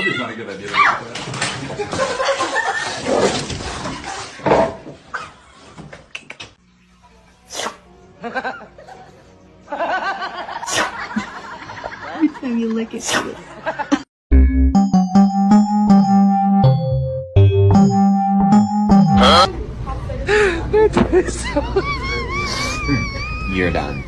told you it's not a good idea. Every time you lick it. You're done.